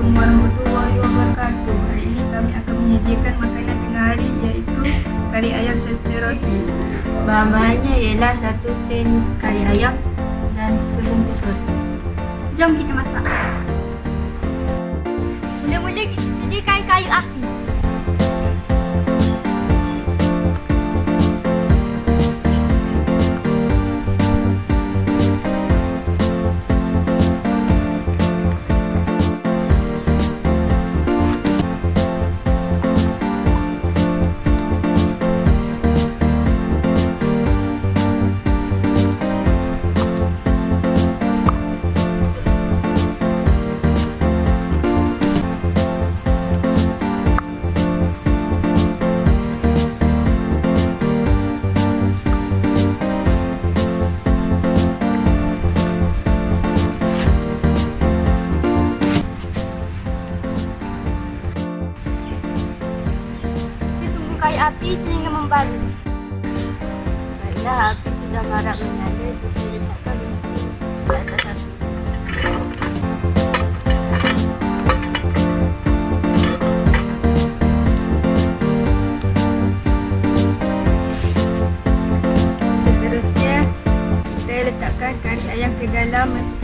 Assalamualaikum warahmatullahi wabarakatuh. Hari ini kami akan menyediakan makanan tengah hari iaitu kari ayam serta roti. Bahan-bahannya ialah 1 tin kari ayam dan sebungkus roti. Jom kita masak. Mula-mula kita sediakan kayu api. Kayu api sehingga membara. Baiklah, api sudah marak menyala. Kita letakkan di atas api. Seterusnya, kita letakkan kari ayam ke dalam mesin.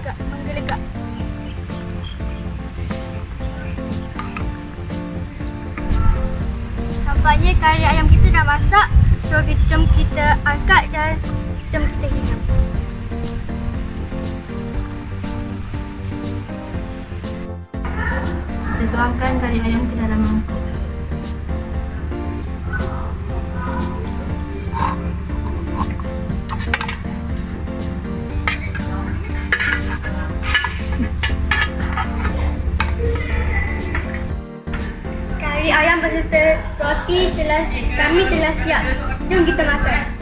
Menggelegak. Nampaknya kari ayam kita dah masak. So jom kita angkat dan jom kita hidang. Kita tuangkan kari ayam ke dalam mangkuk. Kari ayam beserta roti kami telah siap. Jom kita makan.